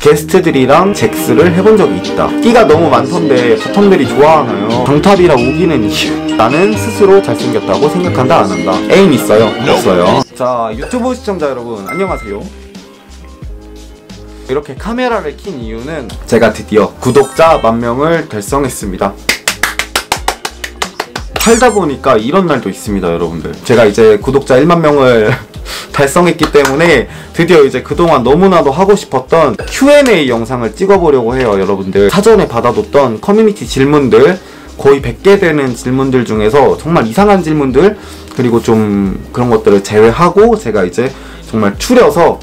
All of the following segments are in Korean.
게스트들이랑 잭스를 해본 적이 있다. 끼가 너무 많던데 바텀들이 좋아하나요? 강탑이라 우기는 이유. 나는 스스로 잘생겼다고 생각한다 안 한다. 애인 있어요? 없어요. 자, 유튜브 시청자 여러분 안녕하세요. 이렇게 카메라를 킨 이유는 제가 드디어 구독자 10,000명을 달성했습니다. 살다 보니까 이런 날도 있습니다 여러분들. 제가 이제 구독자 10,000,000명을 달성했기 때문에 드디어 이제 그동안 너무나도 하고 싶었던 Q&A 영상을 찍어보려고 해요 여러분들. 사전에 받아뒀던 커뮤니티 질문들 거의 100개 되는 질문들 중에서 정말 이상한 질문들 그리고 좀 그런 것들을 제외하고 제가 이제 정말 추려서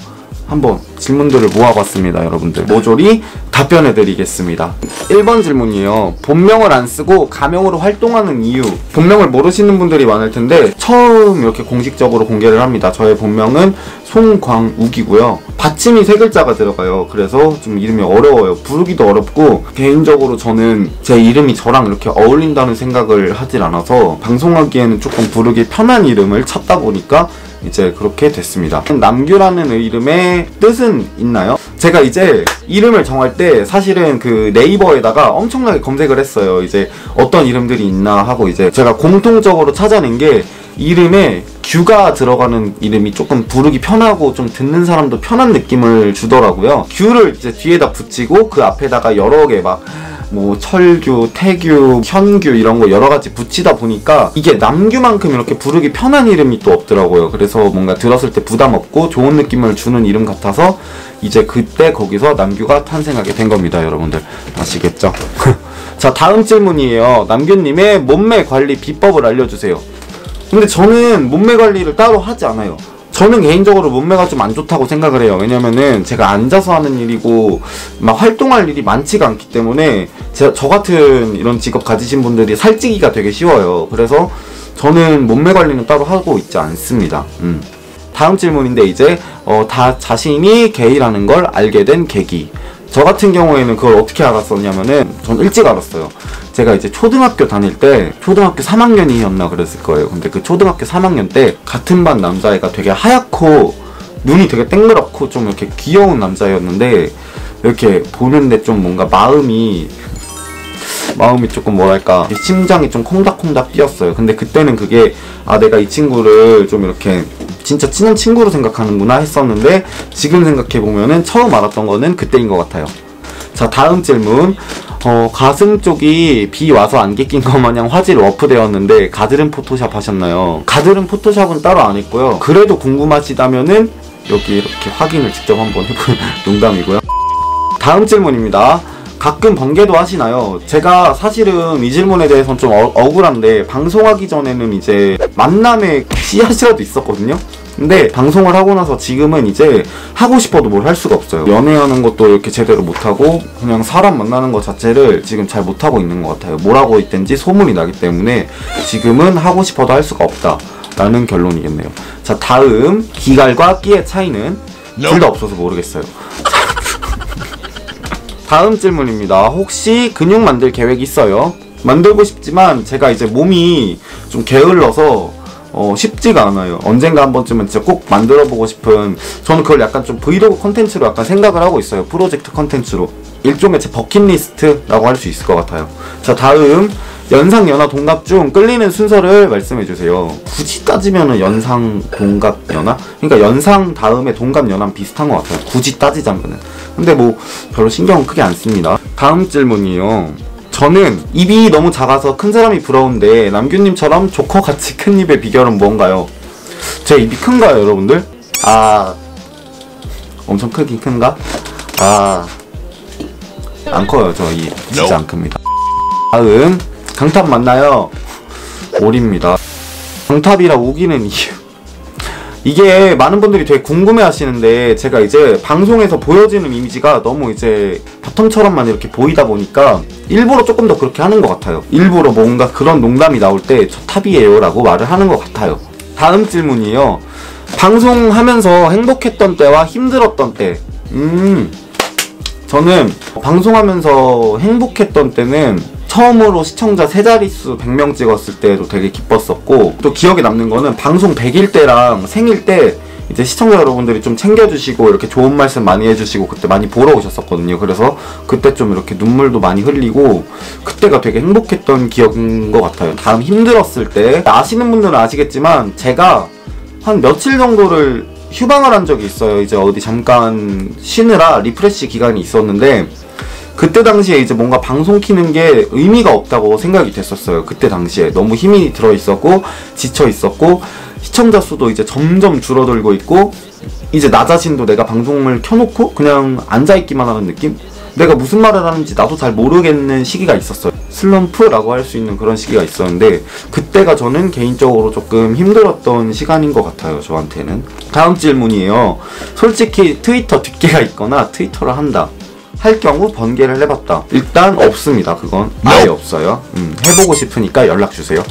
한번 질문들을 모아봤습니다 여러분들. 모조리 답변해드리겠습니다. 1번 질문이에요. 본명을 안 쓰고 가명으로 활동하는 이유. 본명을 모르시는 분들이 많을 텐데 처음 이렇게 공식적으로 공개를 합니다. 저의 본명은 송광욱이고요. 받침이 3글자가 들어가요. 그래서 좀 이름이 어려워요. 부르기도 어렵고 개인적으로 저는 제 이름이 저랑 이렇게 어울린다는 생각을 하질 않아서 방송하기에는 조금 부르기 편한 이름을 찾다 보니까 이제 그렇게 됐습니다. 남규라는 이름의 뜻은 있나요? 제가 이제 이름을 정할 때 사실은 그 네이버에다가 엄청나게 검색을 했어요. 이제 어떤 이름들이 있나 하고 이제 제가 공통적으로 찾아낸 게 이름에 규가 들어가는 이름이 조금 부르기 편하고 좀 듣는 사람도 편한 느낌을 주더라고요. 규를 이제 뒤에다 붙이고 그 앞에다가 여러 개 막 뭐 철규, 태규, 현규 이런 거 여러 가지 붙이다 보니까 이게 남규만큼 이렇게 부르기 편한 이름이 또 없더라고요. 그래서 뭔가 들었을 때 부담 없고 좋은 느낌을 주는 이름 같아서 이제 그때 거기서 남규가 탄생하게 된 겁니다 여러분들. 아시겠죠? 자, 다음 질문이에요. 남규님의 몸매 관리 비법을 알려주세요. 근데 저는 몸매 관리를 따로 하지 않아요. 저는 개인적으로 몸매가 좀 안 좋다고 생각을 해요. 왜냐면은 제가 앉아서 하는 일이고 막 활동할 일이 많지가 않기 때문에 저 같은 이런 직업 가지신 분들이 살찌기가 되게 쉬워요. 그래서 저는 몸매 관리는 따로 하고 있지 않습니다. 다음 질문인데 이제 다 자신이 게이라는 걸 알게 된 계기. 저 같은 경우에는 그걸 어떻게 알았었냐면은 전 일찍 알았어요. 제가 이제 초등학교 다닐 때 초등학교 3학년이었나 그랬을 거예요. 근데 그 초등학교 3학년 때 같은 반 남자애가 되게 하얗고 눈이 되게 땡그랗고 좀 이렇게 귀여운 남자였는데 이렇게 보는데 좀 뭔가 마음이 조금 뭐랄까 심장이 좀 콩닥콩닥 뛰었어요. 근데 그때는 그게 아 내가 이 친구를 좀 이렇게 진짜 친한 친구로 생각하는구나 했었는데 지금 생각해보면은 처음 알았던 거는 그때인 것 같아요. 자, 다음 질문. 가슴 쪽이 비 와서 안개 낀 것 마냥 화질 워프되었는데 가드름 포토샵 하셨나요? 가드름 포토샵은 따로 안 했고요. 그래도 궁금하시다면은 여기 이렇게 확인을 직접 한번 해보는 농담이고요. 다음 질문입니다. 가끔 번개도 하시나요? 제가 사실은 이 질문에 대해서는 좀 억울한데 방송하기 전에는 이제 만남의 씨앗이라도 있었거든요? 근데 방송을 하고 나서 지금은 이제 하고 싶어도 뭘 할 수가 없어요. 연애하는 것도 이렇게 제대로 못하고 그냥 사람 만나는 것 자체를 지금 잘 못하고 있는 것 같아요. 뭘 하고 있든지 소문이 나기 때문에 지금은 하고 싶어도 할 수가 없다 라는 결론이겠네요. 자, 다음 기갈과 끼의 차이는 둘 다 없어서 모르겠어요. 다음 질문입니다. 혹시 근육 만들 계획 있어요? 만들고 싶지만 제가 이제 몸이 좀 게을러서 쉽지가 않아요. 언젠가 한 번쯤은 진짜 꼭 만들어보고 싶은, 저는 그걸 약간 좀 브이로그 컨텐츠로 약간 생각을 하고 있어요. 프로젝트 컨텐츠로. 일종의 제 버킷리스트라고 할 수 있을 것 같아요. 자, 다음 연상, 연하, 동갑 중 끌리는 순서를 말씀해주세요. 굳이 따지면은 연상, 동갑, 연하? 그러니까 연상 다음에 동갑, 연하는 비슷한 것 같아요. 굳이 따지자면은. 근데 뭐 별로 신경 크게 안 씁니다. 다음 질문이요. 저는 입이 너무 작아서 큰 사람이 부러운데 남규님처럼 조커같이 큰 입의 비결은 뭔가요? 제 입이 큰가요 여러분들? 아, 엄청 크긴 큰가? 아, 안 커요 저 입. 진짜 안 큽니다. 다음 강탑 맞나요? 오리입니다. 강탑이라 우기는 이유. 이게 많은 분들이 되게 궁금해 하시는데 제가 이제 방송에서 보여지는 이미지가 너무 이제 바텀처럼만 이렇게 보이다 보니까 일부러 조금 더 그렇게 하는 것 같아요. 일부러 뭔가 그런 농담이 나올 때 저 탑이에요 라고 말을 하는 것 같아요. 다음 질문이에요. 방송하면서 행복했던 때와 힘들었던 때. 저는 방송하면서 행복했던 때는 처음으로 시청자 3자릿수 100명 찍었을 때도 되게 기뻤었고, 또 기억에 남는 거는 방송 100일 때랑 생일 때 이제 시청자 여러분들이 좀 챙겨주시고 이렇게 좋은 말씀 많이 해주시고 그때 많이 보러 오셨었거든요. 그래서 그때 좀 이렇게 눈물도 많이 흘리고 그때가 되게 행복했던 기억인 것 같아요. 다음 힘들었을 때 아시는 분들은 아시겠지만 제가 한 며칠 정도를 휴방을 한 적이 있어요. 이제 어디 잠깐 쉬느라 리프레시 기간이 있었는데 그때 당시에 이제 뭔가 방송 키는 게 의미가 없다고 생각이 됐었어요. 그때 당시에 너무 힘이 들어 있었고 지쳐 있었고 시청자 수도 이제 점점 줄어들고 있고 이제 나 자신도 내가 방송을 켜놓고 그냥 앉아있기만 하는 느낌? 내가 무슨 말을 하는지 나도 잘 모르겠는 시기가 있었어요. 슬럼프라고 할 수 있는 그런 시기가 있었는데 그때가 저는 개인적으로 조금 힘들었던 시간인 것 같아요. 저한테는. 다음 질문이에요. 솔직히 트위터 뒷계가 있거나 트위터를 한다 할 경우 번개를 해봤다. 일단 없습니다. 그건 아예 없어요. 해보고 싶으니까 연락주세요.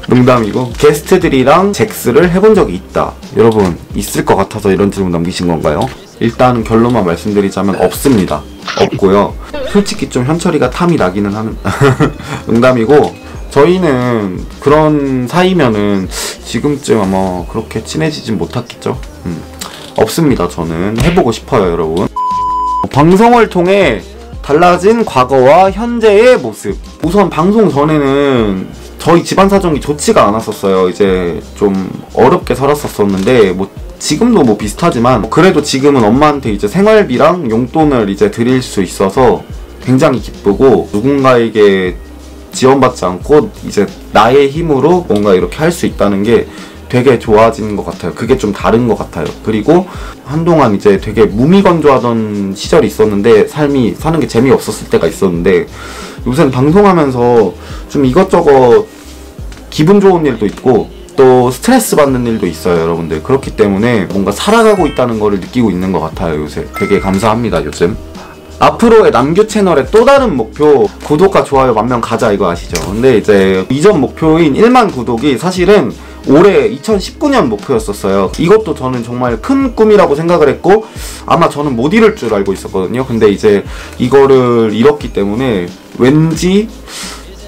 농담이고 게스트들이랑 잭스를 해본 적이 있다. 여러분 있을 것 같아서 이런 질문 남기신 건가요? 일단 결론만 말씀드리자면 없습니다. 없고요. 솔직히 좀 현철이가 탐이 나기는 하는 농담이고 저희는 그런 사이면은 지금쯤 아마 그렇게 친해지진 못했겠죠. 없습니다. 저는 해보고 싶어요. 여러분 방송을 통해 달라진 과거와 현재의 모습. 우선 방송 전에는 저희 집안 사정이 좋지가 않았었어요. 이제 좀 어렵게 살았었는데 뭐 지금도 뭐 비슷하지만 그래도 지금은 엄마한테 이제 생활비랑 용돈을 이제 드릴 수 있어서 굉장히 기쁘고 누군가에게 지원받지 않고 이제 나의 힘으로 뭔가 이렇게 할 수 있다는 게 되게 좋아지는 것 같아요. 그게 좀 다른 것 같아요. 그리고 한동안 이제 되게 무미건조하던 시절이 있었는데 삶이 사는 게 재미없었을 때가 있었는데 요새는 방송하면서 좀 이것저것 기분 좋은 일도 있고 또 스트레스 받는 일도 있어요. 여러분들 그렇기 때문에 뭔가 살아가고 있다는 거를 느끼고 있는 것 같아요. 요새 되게 감사합니다. 요즘 앞으로의 남규 채널의 또 다른 목표 구독과 좋아요 10,000명 가자 이거 아시죠? 근데 이제 이전 목표인 1만 구독이 사실은 올해 2019년 목표였었어요. 이것도 저는 정말 큰 꿈이라고 생각을 했고 아마 저는 못 이룰 줄 알고 있었거든요. 근데 이제 이거를 이뤘기 때문에 왠지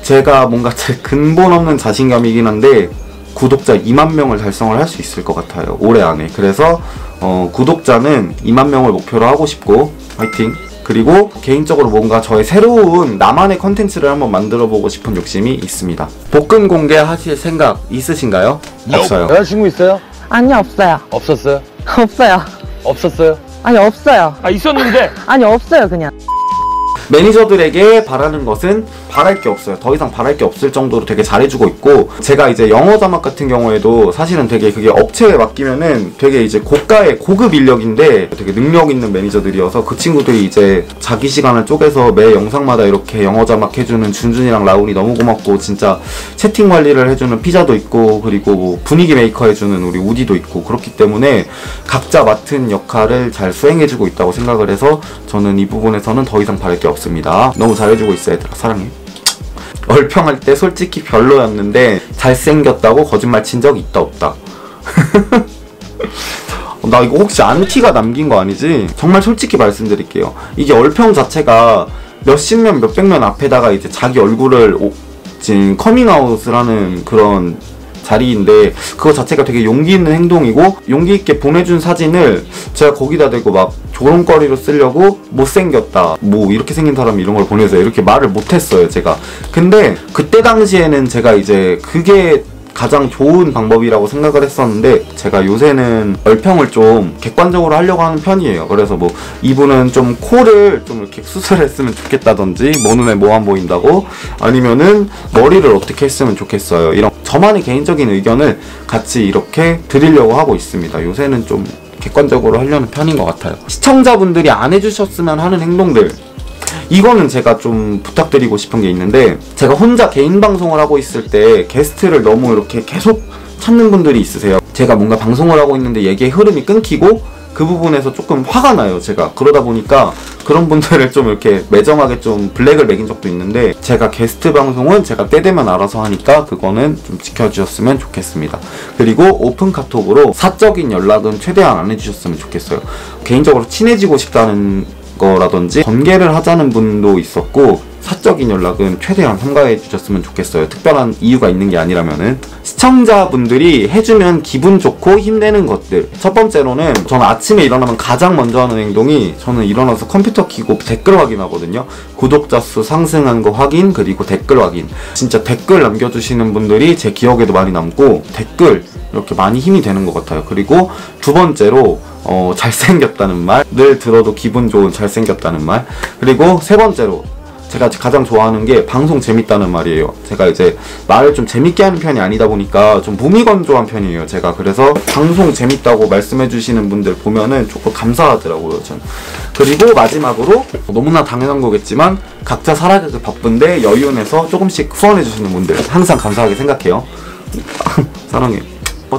제가 뭔가 제 근본 없는 자신감이긴 한데 구독자 2만 명을 달성을 할 수 있을 것 같아요. 올해 안에. 그래서 구독자는 2만 명을 목표로 하고 싶고 화이팅! 그리고 개인적으로 뭔가 저의 새로운 나만의 컨텐츠를 한번 만들어보고 싶은 욕심이 있습니다. 복근 공개하실 생각 있으신가요? 없어요. 여자친구 있어요? 아니요, 없어요. 없었어요? 없어요. 없었어요? 아니, 없어요. 아 있었는데. 아니, 없어요, 그냥. 매니저들에게 바라는 것은 바랄 게 없어요. 더 이상 바랄 게 없을 정도로 되게 잘해주고 있고 제가 이제 영어 자막 같은 경우에도 사실은 되게 그게 업체에 맡기면은 되게 이제 고가의 고급 인력인데 되게 능력 있는 매니저들이어서 그 친구들이 이제 자기 시간을 쪼개서 매 영상마다 이렇게 영어 자막 해주는 준준이랑 라운이 너무 고맙고 진짜 채팅 관리를 해주는 피자도 있고 그리고 뭐 분위기 메이커 해주는 우리 우디도 있고 그렇기 때문에 각자 맡은 역할을 잘 수행해주고 있다고 생각을 해서 저는 이 부분에서는 더 이상 바랄 게 없습니다. 너무 잘해주고 있어 얘들아 사랑해. 얼평할 때 솔직히 별로였는데 잘생겼다고 거짓말 친 적 있다 없다? 나 이거 혹시 안티가 남긴 거 아니지? 정말 솔직히 말씀드릴게요. 이게 얼평 자체가 몇십 명 몇백 명 앞에다가 이제 자기 얼굴을 지금 커밍아웃을 하는 그런 자리인데 그거 자체가 되게 용기 있는 행동이고 용기 있게 보내준 사진을 제가 거기다 대고 막 조롱거리로 쓰려고 못생겼다 뭐 이렇게 생긴 사람이 이런 걸 보내서 이렇게 말을 못했어요 제가. 근데 그때 당시에는 제가 이제 그게 가장 좋은 방법이라고 생각을 했었는데 제가 요새는 얼평을 좀 객관적으로 하려고 하는 편이에요. 그래서 뭐 이분은 좀 코를 좀 이렇게 수술했으면 좋겠다든지 뭐 눈에 뭐 안 보인다고 아니면은 머리를 어떻게 했으면 좋겠어요. 이런 저만의 개인적인 의견을 같이 이렇게 드리려고 하고 있습니다. 요새는 좀 객관적으로 하려는 편인 것 같아요. 시청자분들이 안 해주셨으면 하는 행동들 이거는 제가 좀 부탁드리고 싶은 게 있는데 제가 혼자 개인 방송을 하고 있을 때 게스트를 너무 이렇게 계속 찾는 분들이 있으세요. 제가 뭔가 방송을 하고 있는데 얘기의 흐름이 끊기고 그 부분에서 조금 화가 나요 제가. 그러다 보니까 그런 분들을 좀 이렇게 매정하게 좀 블랙을 매긴 적도 있는데 제가 게스트 방송은 제가 때 되면 알아서 하니까 그거는 좀 지켜주셨으면 좋겠습니다. 그리고 오픈 카톡으로 사적인 연락은 최대한 안 해주셨으면 좋겠어요. 개인적으로 친해지고 싶다는 거라든지 번개를 하자는 분도 있었고, 사적인 연락은 최대한 삼가해 주셨으면 좋겠어요. 특별한 이유가 있는 게 아니라면은. 시청자분들이 해주면 기분 좋고 힘내는 것들. 첫 번째로는 저는 아침에 일어나면 가장 먼저 하는 행동이, 저는 일어나서 컴퓨터 켜고 댓글 확인하거든요. 구독자 수 상승한 거 확인, 그리고 댓글 확인. 진짜 댓글 남겨주시는 분들이 제 기억에도 많이 남고, 댓글 이렇게 많이 힘이 되는 것 같아요. 그리고 두 번째로 잘생겼다는 말. 늘 들어도 기분 좋은 잘생겼다는 말. 그리고 세 번째로 제가 가장 좋아하는 게 방송 재밌다는 말이에요. 제가 이제 말을 좀 재밌게 하는 편이 아니다 보니까 좀 무미건조한 편이에요, 제가. 그래서 방송 재밌다고 말씀해 주시는 분들 보면은 조금 감사하더라고요, 전. 그리고 마지막으로, 너무나 당연한 거겠지만 각자 살아가기 바쁜데 여유 내서 조금씩 후원해 주시는 분들 항상 감사하게 생각해요. 사랑해.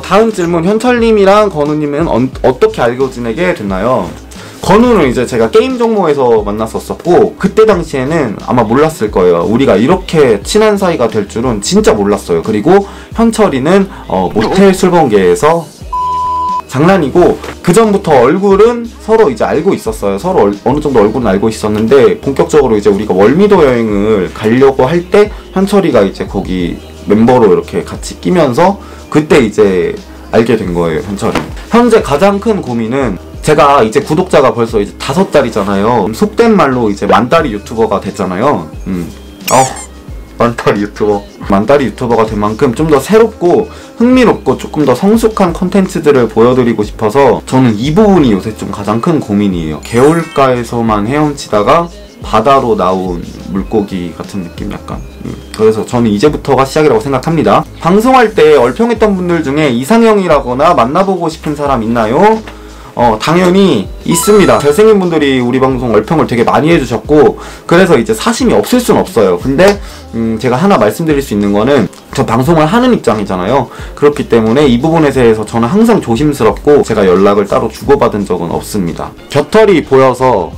다음 질문. 현철님이랑 건우님은 어떻게 알고 지내게 됐나요? 건우는 이제 제가 게임 종모에서 만났었고, 그때 당시에는 아마 몰랐을 거예요. 우리가 이렇게 친한 사이가 될 줄은 진짜 몰랐어요. 그리고 현철이는 모텔 술번개에서 장난이고, 그 전부터 얼굴은 서로 이제 알고 있었어요. 서로 어느 정도 얼굴은 알고 있었는데, 본격적으로 이제 우리가 월미도 여행을 가려고 할 때 현철이가 이제 거기 멤버로 이렇게 같이 끼면서 그때 이제 알게 된 거예요, 현철이. 현재 가장 큰 고민은, 제가 이제 구독자가 벌써 이제 5달이잖아요. 속된 말로 이제 만다리 유튜버가 됐잖아요. 만다리 유튜버. 만다리 유튜버가 된 만큼 좀 더 새롭고 흥미롭고 조금 더 성숙한 콘텐츠들을 보여드리고 싶어서, 저는 이 부분이 요새 좀 가장 큰 고민이에요. 개울가에서만 헤엄치다가 바다로 나온 물고기 같은 느낌 약간. 그래서 저는 이제부터가 시작이라고 생각합니다. 방송할 때 얼평했던 분들 중에 이상형이라거나 만나보고 싶은 사람 있나요? 당연히 있습니다. 잘생긴 분들이 우리 방송 얼평을 되게 많이 해주셨고, 그래서 이제 사심이 없을 순 없어요. 근데 제가 하나 말씀드릴 수 있는 거는, 저 방송을 하는 입장이잖아요. 그렇기 때문에 이 부분에 대해서 저는 항상 조심스럽고, 제가 연락을 따로 주고받은 적은 없습니다. 겨털이 보여서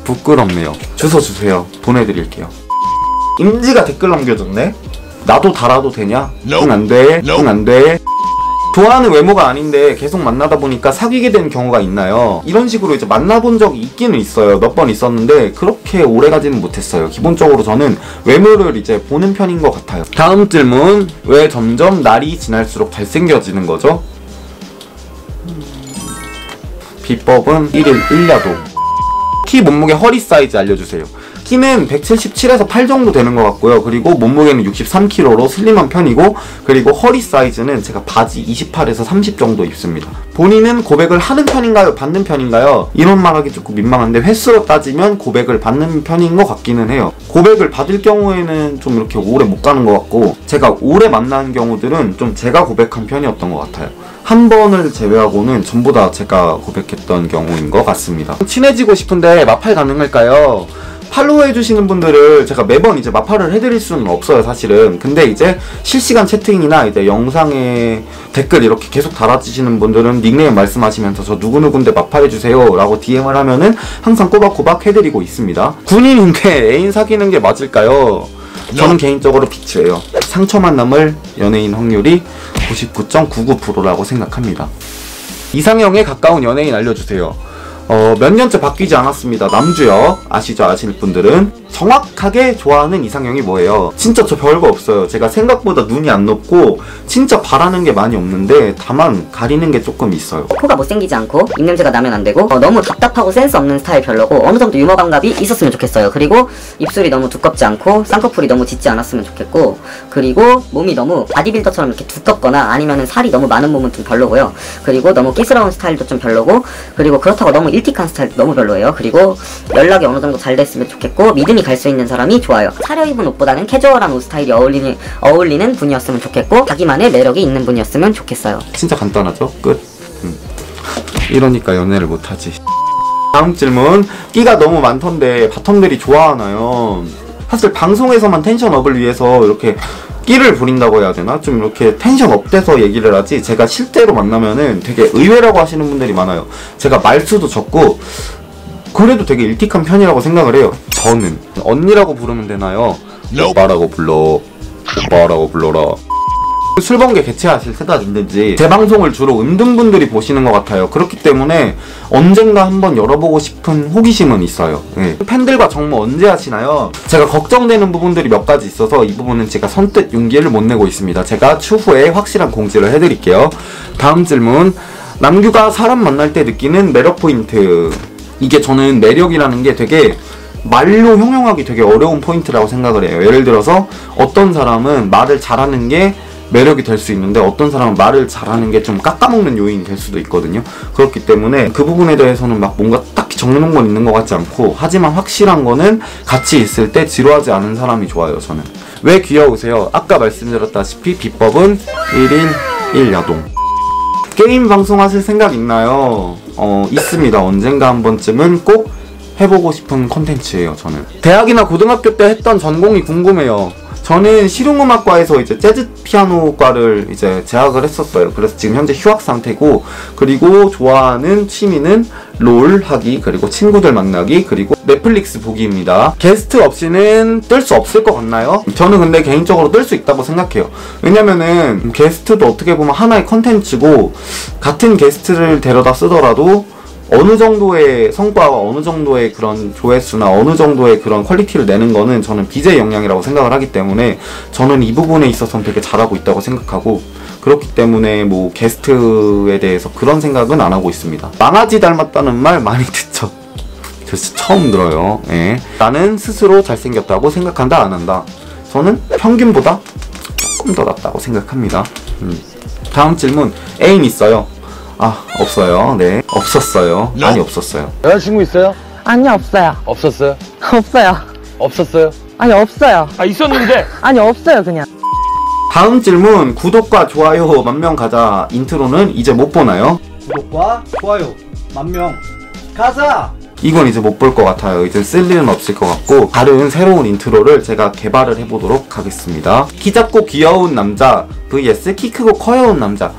부끄럽네요. 주소 주세요. 보내드릴게요. 임지가 댓글 남겨줬네. 나도 달아도 되냐? 응 안돼. 응 안돼. 좋아하는 외모가 아닌데 계속 만나다 보니까 사귀게 된 경우가 있나요? 이런 식으로 이제 만나본 적이 있기는 있어요. 몇 번 있었는데 그렇게 오래 가지는 못했어요. 기본적으로 저는 외모를 이제 보는 편인 것 같아요. 다음 질문. 왜 점점 날이 지날수록 잘생겨지는 거죠? 비법은 1일 1야도. 키, 몸무게, 허리 사이즈 알려주세요. 키는 177에서 8 정도 되는 것 같고요. 그리고 몸무게는 63kg로 슬림한 편이고, 그리고 허리 사이즈는 제가 바지 28에서 30 정도 입습니다. 본인은 고백을 하는 편인가요? 받는 편인가요? 이런 말하기 조금 민망한데, 횟수로 따지면 고백을 받는 편인 것 같기는 해요. 고백을 받을 경우에는 좀 이렇게 오래 못 가는 것 같고, 제가 오래 만난 경우들은 좀 제가 고백한 편이었던 것 같아요. 한 번을 제외하고는 전부 다 제가 고백했던 경우인 것 같습니다. 친해지고 싶은데 마팔 가능할까요? 팔로우 해주시는 분들을 제가 매번 이제 마팔을 해드릴 수는 없어요, 사실은. 근데 이제 실시간 채팅이나 이제 영상에 댓글 이렇게 계속 달아주시는 분들은 닉네임 말씀하시면서 저 누구누군데 마팔해주세요 라고 DM을 하면은 항상 꼬박꼬박 해드리고 있습니다. 군인인데 애인 사귀는 게 맞을까요? 저는 개인적으로 비추예요. 상처만 남을 연예인 확률이 99.99%라고 생각합니다. 이상형에 가까운 연예인 알려주세요. 몇 년째 바뀌지 않았습니다. 남주혁 아시죠? 아실 분들은. 정확하게 좋아하는 이상형이 뭐예요? 진짜 저 별거 없어요. 제가 생각보다 눈이 안 높고 진짜 바라는 게 많이 없는데, 다만 가리는 게 조금 있어요. 코가 못생기지 않고 입냄새가 나면 안 되고, 너무 답답하고 센스 없는 스타일 별로고, 어느 정도 유머 감각이 있었으면 좋겠어요. 그리고 입술이 너무 두껍지 않고 쌍꺼풀이 너무 짙지 않았으면 좋겠고, 그리고 몸이 너무 바디빌더처럼 이렇게 두껍거나 아니면은 살이 너무 많은 몸은 좀 별로고요. 그리고 너무 끼스러운 스타일도 좀 별로고, 그리고 그렇다고 너무 일틱한 스타일 너무 별로예요. 그리고 연락이 어느 정도 잘 됐으면 좋겠고, 믿음이 갈 수 있는 사람이 좋아요. 차려입은 옷보다는 캐주얼한 옷 스타일이 어울리는 분이었으면 좋겠고, 자기만의 매력이 있는 분이었으면 좋겠어요. 진짜 간단하죠? 끝. 이러니까 연애를 못하지. 다음 질문. 끼가 너무 많던데 바텀들이 좋아하나요? 사실 방송에서만 텐션업을 위해서 이렇게 끼를 부린다고 해야 되나? 좀 이렇게 텐션업 돼서 얘기를 하지, 제가 실제로 만나면은 되게 의외라고 하시는 분들이 많아요. 제가 말수도 적고 그래도 되게 일틱한 편이라고 생각을 해요. 저는 언니라고 부르면 되나요? 오빠라고 불러. 오빠라고 불러라. 술번개 개최하실 생각 있는지. 제 방송을 주로 은둔분들이 보시는 것 같아요. 그렇기 때문에 언젠가 한번 열어보고 싶은 호기심은 있어요. 네. 팬들과 정모 언제 하시나요? 제가 걱정되는 부분들이 몇 가지 있어서 이 부분은 제가 선뜻 용기를 못 내고 있습니다. 제가 추후에 확실한 공지를 해드릴게요. 다음 질문. 남규가 사람 만날 때 느끼는 매력 포인트. 이게 저는 매력이라는 게 되게 말로 형용하기 되게 어려운 포인트라고 생각을 해요. 예를 들어서 어떤 사람은 말을 잘하는 게 매력이 될 수 있는데 어떤 사람은 말을 잘하는 게 좀 깎아먹는 요인이 될 수도 있거든요. 그렇기 때문에 그 부분에 대해서는 막 뭔가 딱히 적는 건 있는 것 같지 않고, 하지만 확실한 거는 같이 있을 때 지루하지 않은 사람이 좋아요. 저는. 왜 귀여우세요? 아까 말씀드렸다시피 비법은 1일 1야동. 게임 방송 하실 생각 있나요? 있습니다. 언젠가 한 번쯤은 꼭 해보고 싶은 콘텐츠예요. 저는 대학이나 고등학교 때 했던 전공이 궁금해요. 저는 실용음악과에서 이제 재즈 피아노과를 이제 재학을 했었어요. 그래서 지금 현재 휴학 상태고, 그리고 좋아하는 취미는 롤 하기, 그리고 친구들 만나기, 그리고 넷플릭스 보기입니다. 게스트 없이는 뜰 수 없을 것 같나요? 저는 근데 개인적으로 뜰 수 있다고 생각해요. 왜냐면은 게스트도 어떻게 보면 하나의 컨텐츠고, 같은 게스트를 데려다 쓰더라도 어느 정도의 성과와 어느 정도의 그런 조회수나 어느 정도의 그런 퀄리티를 내는 거는 저는 BJ 역량이라고 생각을 하기 때문에, 저는 이 부분에 있어서는 되게 잘하고 있다고 생각하고, 그렇기 때문에 뭐 게스트에 대해서 그런 생각은 안 하고 있습니다. 망아지 닮았다는 말 많이 듣죠. 저 진짜 처음 들어요. 예. 나는 스스로 잘생겼다고 생각한다, 안 한다? 저는 평균보다 조금 더 낫다고 생각합니다. 다음 질문. 애인 있어요? 아, 없어요. 네. 없었어요. 아니, 없었어요. 여자친구 있어요? 아니요, 없어요. 없었어요? 없어요. 없었어요? 아니, 없어요. 아, 있었는데. 아니, 없어요, 그냥. 다음 질문. 구독과 좋아요 10,000명 가자. 인트로는 이제 못 보나요? 구독과 좋아요 10,000명 가자! 이건 이제 못 볼 것 같아요. 이제 쓸 일은 없을 것 같고, 다른 새로운 인트로를 제가 개발을 해보도록 하겠습니다. 키 작고 귀여운 남자 vs 키 크고 커여운 남자.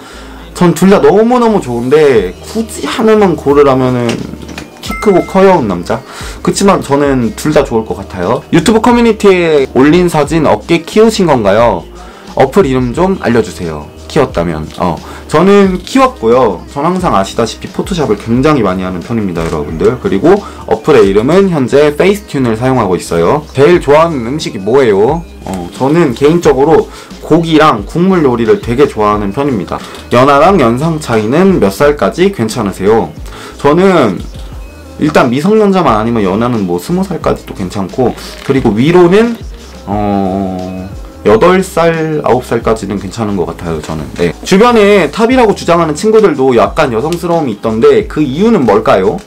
전 둘 다 너무너무 좋은데 굳이 하나만 고르라면은 키 크고 커여운 남자? 그치만 저는 둘 다 좋을 것 같아요. 유튜브 커뮤니티에 올린 사진 어깨 키우신 건가요? 어플 이름 좀 알려주세요. 키웠다면. 저는 키웠고요. 전 항상 아시다시피 포토샵을 굉장히 많이 하는 편입니다, 여러분들. 그리고 어플의 이름은 현재 페이스튠을 사용하고 있어요. 제일 좋아하는 음식이 뭐예요? 저는 개인적으로 고기랑 국물 요리를 되게 좋아하는 편입니다. 연하랑 연상 차이는 몇 살까지 괜찮으세요? 저는 일단 미성년자만 아니면 연하는 뭐 20살까지도 괜찮고, 그리고 위로는 8살, 9살까지는 괜찮은 것 같아요, 저는. 네. 주변에 탑이라고 주장하는 친구들도 약간 여성스러움이 있던데 그 이유는 뭘까요?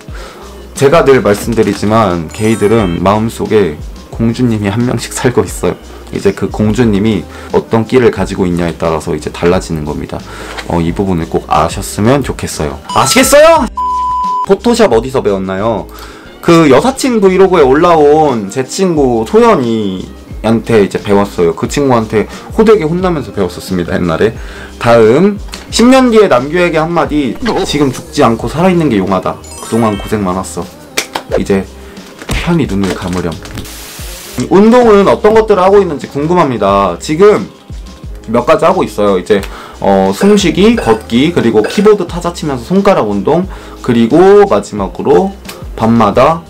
제가 늘 말씀드리지만 게이들은 마음속에 공주님이 한 명씩 살고 있어요. 이제 그 공주님이 어떤 끼를 가지고 있냐에 따라서 이제 달라지는 겁니다. 이 부분을 꼭 아셨으면 좋겠어요. 아시겠어요? 포토샵 어디서 배웠나요? 그 여사친 브이로그에 올라온 제 친구 소연이한테 이제 배웠어요. 그 친구한테 호되게 혼나면서 배웠었습니다, 옛날에. 다음. 10년 뒤에 남규에게 한마디. 지금 죽지 않고 살아있는 게 용하다. 그동안 고생 많았어. 이제 편히 눈을 감으렴. 운동은 어떤 것들을 하고 있는지 궁금합니다. 지금 몇 가지 하고 있어요. 이제 숨쉬기, 걷기, 그리고 키보드 타자 치면서 손가락 운동, 그리고 마지막으로 밤마다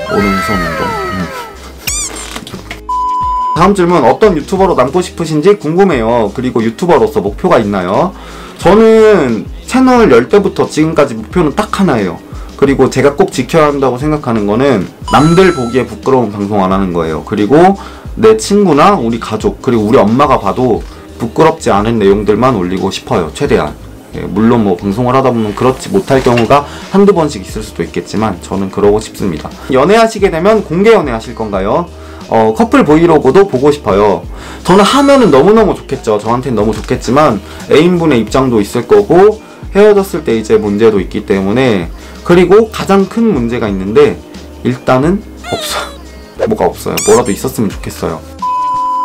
오른손 운동. 다음 질문. 어떤 유튜버로 남고 싶으신지 궁금해요. 그리고 유튜버로서 목표가 있나요? 저는 채널 열 때부터 지금까지 목표는 딱 하나예요. 그리고 제가 꼭 지켜야 한다고 생각하는 거는 남들 보기에 부끄러운 방송 안 하는 거예요. 그리고 내 친구나 우리 가족, 그리고 우리 엄마가 봐도 부끄럽지 않은 내용들만 올리고 싶어요, 최대한. 물론 뭐 방송을 하다 보면 그렇지 못할 경우가 한두 번씩 있을 수도 있겠지만 저는 그러고 싶습니다. 연애하시게 되면 공개 연애 하실 건가요? 커플 브이로그도 보고 싶어요. 저는 하면은 너무너무 좋겠죠. 저한테는 너무 좋겠지만 애인분의 입장도 있을 거고, 헤어졌을 때 이제 문제도 있기 때문에. 그리고 가장 큰 문제가 있는데 일단은 없어요. 뭐가 없어요. 뭐라도 있었으면 좋겠어요.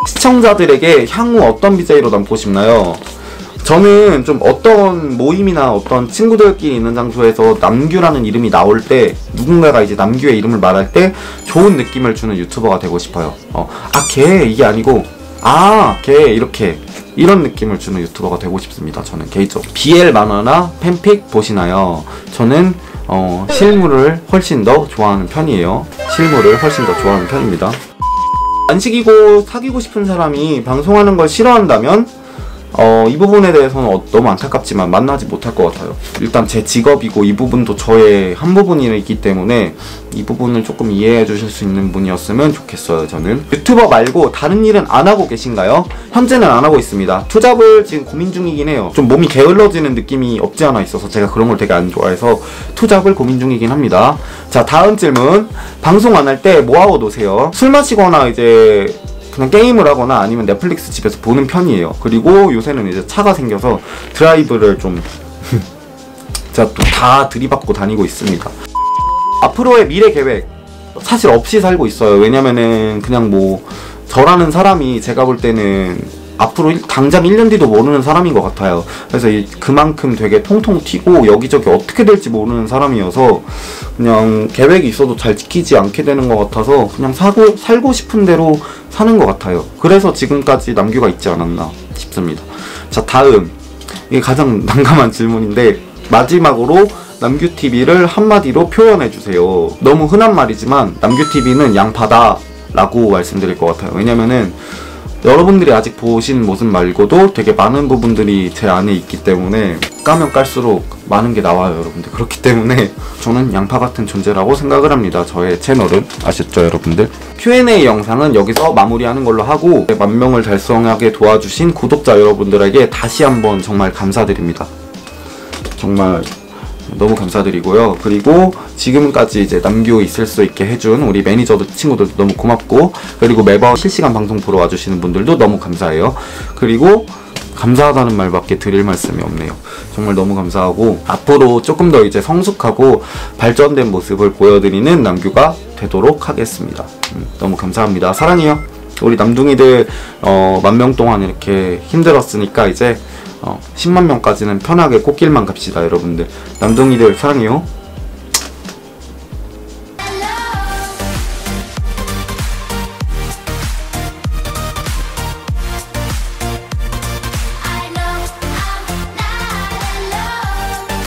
시청자들에게 향후 어떤 BJ로 남고 싶나요? 저는 좀 어떤 모임이나 어떤 친구들끼리 있는 장소에서 남규라는 이름이 나올 때, 누군가가 이제 남규의 이름을 말할 때 좋은 느낌을 주는 유튜버가 되고 싶어요. 걔 이게 아니고 걔 이렇게 이런 느낌을 주는 유튜버가 되고 싶습니다. 저는 개인적으로. BL 만화나 팬픽 보시나요? 저는 실물을 훨씬 더 좋아하는 편이에요. 실물을 훨씬 더 좋아하는 편입니다. 안 시키고 사귀고 싶은 사람이 방송하는 걸 싫어한다면 이 부분에 대해서는 너무 안타깝지만 만나지 못할 것 같아요. 일단 제 직업이고 이 부분도 저의 한 부분이기 때문에 이 부분을 조금 이해해 주실 수 있는 분이었으면 좋겠어요. 저는 유튜버 말고 다른 일은 안 하고 계신가요? 현재는 안 하고 있습니다. 투잡을 지금 고민 중이긴 해요. 좀 몸이 게을러지는 느낌이 없지 않아 있어서 제가 그런 걸 되게 안 좋아해서 투잡을 고민 중이긴 합니다. 자, 다음 질문. 방송 안 할 때 뭐 하고 노세요? 술 마시거나 이제 그냥 게임을 하거나 아니면 넷플릭스 집에서 보는 편이에요. 그리고 요새는 이제 차가 생겨서 드라이브를 좀 제가 또 다 들이받고 다니고 있습니다. 앞으로의 미래 계획 사실 없이 살고 있어요. 왜냐면은 그냥 뭐 저라는 사람이 제가 볼 때는 앞으로 당장 1년 뒤도 모르는 사람인 것 같아요. 그래서 그만큼 되게 통통 튀고 여기저기 어떻게 될지 모르는 사람이어서 그냥 계획이 있어도 잘 지키지 않게 되는 것 같아서 그냥 살고 싶은 대로 사는 것 같아요. 그래서 지금까지 남규가 있지 않았나 싶습니다. 자, 다음. 이게 가장 난감한 질문인데 마지막으로 남규TV를 한마디로 표현해주세요. 너무 흔한 말이지만 남규TV는 양파다 라고 말씀드릴 것 같아요. 왜냐면은 여러분들이 아직 보신 모습 말고도 되게 많은 부분들이 제 안에 있기 때문에 까면 깔수록 많은 게 나와요, 여러분들. 그렇기 때문에 저는 양파 같은 존재라고 생각을 합니다. 저의 채널은. 아셨죠, 여러분들? Q&A 영상은 여기서 마무리하는 걸로 하고 10,000명을 달성하게 도와주신 구독자 여러분들에게 다시 한번 정말 감사드립니다. 정말 너무 감사드리고요. 그리고 지금까지 이제 남규 있을 수 있게 해준 우리 매니저들 친구들도 너무 고맙고, 그리고 매번 실시간 방송 보러 와주시는 분들도 너무 감사해요. 그리고 감사하다는 말밖에 드릴 말씀이 없네요. 정말 너무 감사하고 앞으로 조금 더 이제 성숙하고 발전된 모습을 보여드리는 남규가 되도록 하겠습니다. 너무 감사합니다. 사랑해요. 우리 남둥이들 10,000명 동안 이렇게 힘들었으니까 이제 100,000명까지는 편하게 꽃길만 갑시다, 여러분들. 남둥이들 사랑해요.